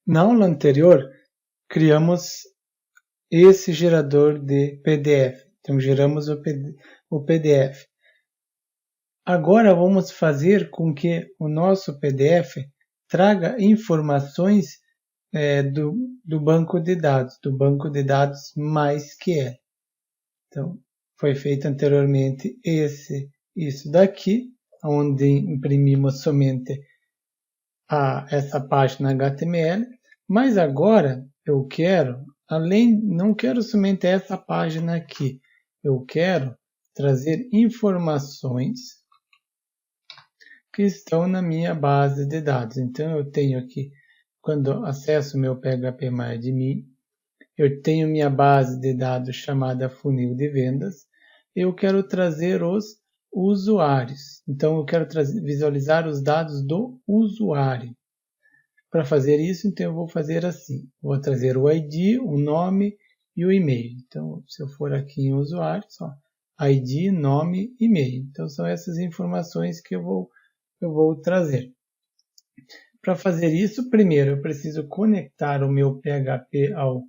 Na aula anterior, criamos esse gerador de PDF. Então, geramos o PDF. Agora, vamos fazer com que o nosso PDF traga informações do banco de dados MySQL. Então, foi feito anteriormente isso daqui, onde imprimimos somente essa página HTML, mas agora eu quero, não quero somente essa página aqui, eu quero trazer informações que estão na minha base de dados. Então eu tenho aqui, quando acesso o meu PHPMyAdmin, eu tenho minha base de dados chamada funil de vendas, eu quero trazer os usuários. Então eu quero visualizar os dados do usuário. Para fazer isso, então eu vou fazer assim. Vou trazer o ID, o nome e o e-mail. Então, se eu for aqui em usuário, só ID, nome e e-mail. Então, são essas informações que eu vou trazer. Para fazer isso, primeiro eu preciso conectar o meu PHP ao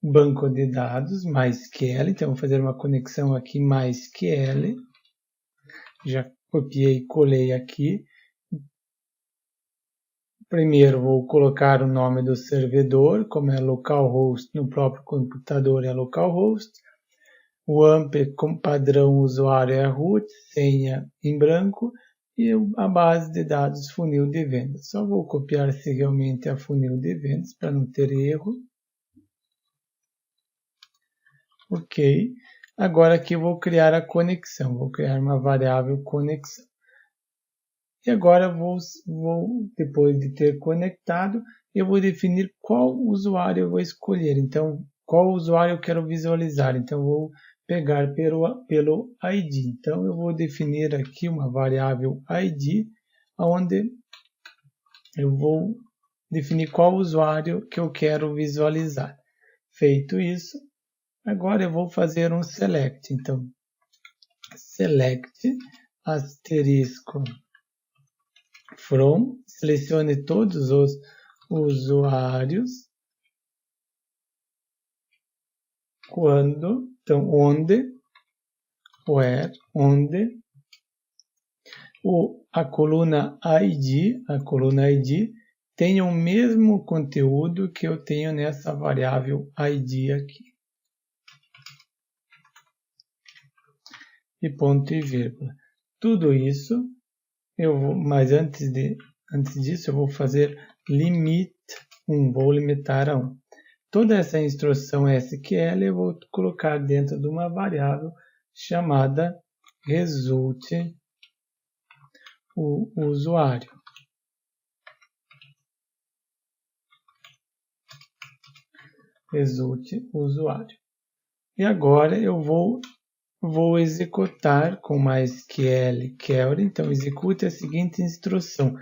banco de dados MySQL. Então, eu vou fazer uma conexão aqui MySQL. Já copiei e colei aqui. Primeiro vou colocar o nome do servidor, como é localhost, no próprio computador é localhost. O AMP como padrão usuário é root, senha em branco e a base de dados funil de vendas. Só vou copiar se realmente é funil de vendas para não ter erro. Ok. Agora aqui eu vou criar a conexão, vou criar uma variável conexão. E agora depois de ter conectado, eu vou definir qual usuário eu vou escolher. Então, qual usuário eu quero visualizar. Então, eu vou pegar pelo ID. Então, eu vou definir aqui uma variável ID, onde eu vou definir qual usuário que eu quero visualizar. Feito isso, agora eu vou fazer um select. Então, select asterisco from, selecione todos os usuários, quando, então onde, where, onde, a coluna ID tem o mesmo conteúdo que eu tenho nessa variável ID aqui. E ponto e vírgula. Tudo isso mas antes disso eu vou fazer limit 1, vou limitar a 1. Toda essa instrução SQL eu vou colocar dentro de uma variável chamada result o usuário. Result usuário. E agora eu vou executar com MySQL query. Então, execute a seguinte instrução.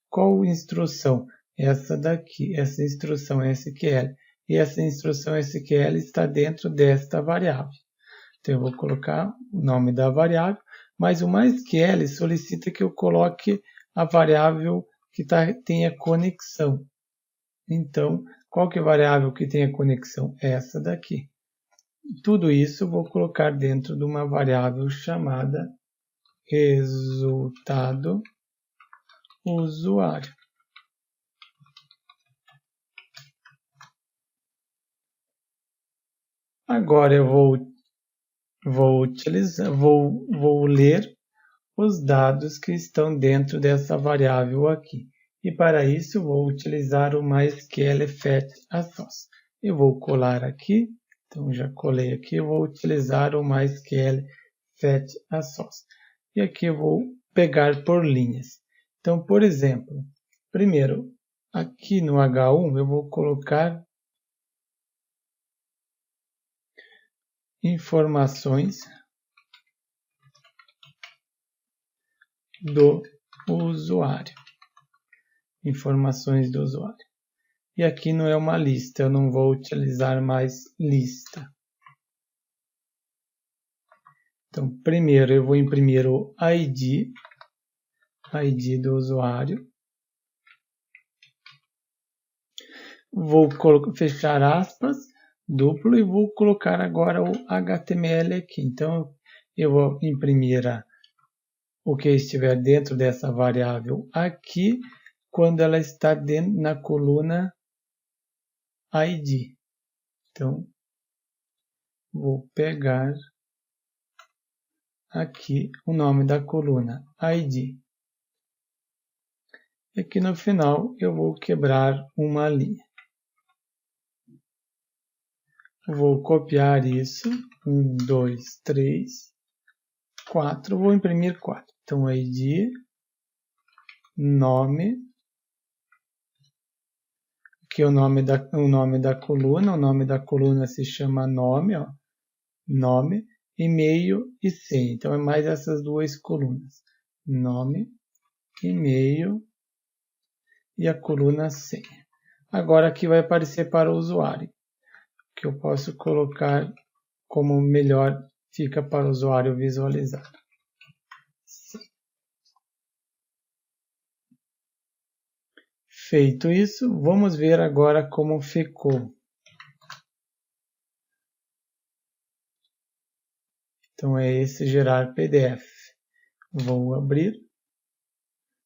Qual instrução? Essa daqui, essa instrução SQL. E essa instrução SQL está dentro desta variável. Então, eu vou colocar o nome da variável, mas o MySQL solicita que eu coloque a variável que tenha conexão. Então, qual que é a variável que tenha conexão? Essa daqui. Tudo isso eu vou colocar dentro de uma variável chamada resultado usuário. Agora eu vou ler os dados que estão dentro dessa variável aqui. E para isso eu vou utilizar o MySQL fetch-assoc. Eu vou colar aqui. Então, já colei aqui, eu vou utilizar o MySQL fetch-assoc. E aqui eu vou pegar por linhas. Então, por exemplo, primeiro, aqui no H1 eu vou colocar informações do usuário. Informações do usuário. E aqui não é uma lista, eu não vou utilizar mais lista. Então, primeiro eu vou imprimir o ID do usuário. Vou fechar aspas, duplo, e vou colocar agora o HTML aqui. Então, eu vou imprimir o que estiver dentro dessa variável aqui, quando ela está dentro na coluna ID. Então, vou pegar aqui o nome da coluna ID. E aqui no final eu vou quebrar uma linha. Vou copiar isso. 1, 2, 3, 4. Vou imprimir 4. Então, ID, nome. Aqui é o nome da coluna. O nome da coluna se chama nome. Ó. Nome, e-mail e senha. Então, é mais essas duas colunas. Nome, e-mail e a coluna senha. Agora aqui vai aparecer para o usuário, que eu posso colocar como melhor fica para o usuário visualizar. Feito isso, vamos ver agora como ficou. Então é esse gerar PDF. Vou abrir.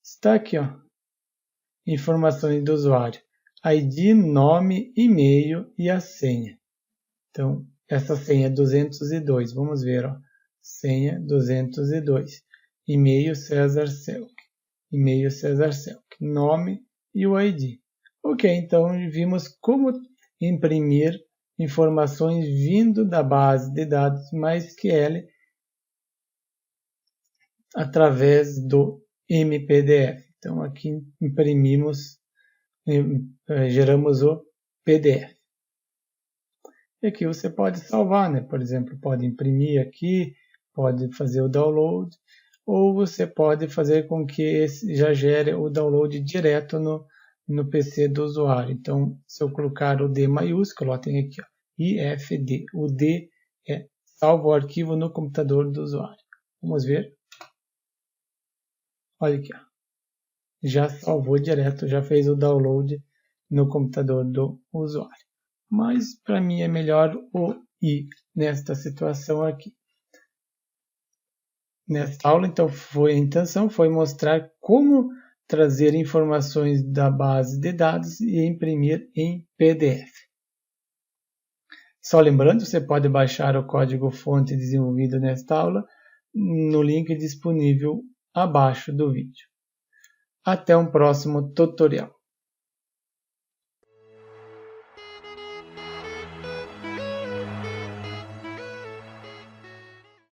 Está aqui, ó. Informações do usuário. ID, nome, e-mail e a senha. Então, essa senha é 202. Vamos ver, ó. Senha 202. E-mail César Selk. E-mail César Selk. Nome e o ID. Ok, então vimos como imprimir informações vindo da base de dados MySQL através do MPDF. Então aqui imprimimos, geramos o PDF. E aqui você pode salvar, né? Por exemplo, pode imprimir aqui, pode fazer o download, ou você pode fazer com que já gere o download direto no PC do usuário. Então, se eu colocar o D maiúsculo, ó, tem aqui, ó, IFD. O D é salvo o arquivo no computador do usuário. Vamos ver. Olha aqui, ó. Já salvou direto, já fez o download no computador do usuário. Mas para mim é melhor o I nesta situação aqui. Nesta aula, então, a intenção foi mostrar como trazer informações da base de dados e imprimir em PDF. Só lembrando, você pode baixar o código-fonte desenvolvido nesta aula no link disponível abaixo do vídeo. Até um próximo tutorial.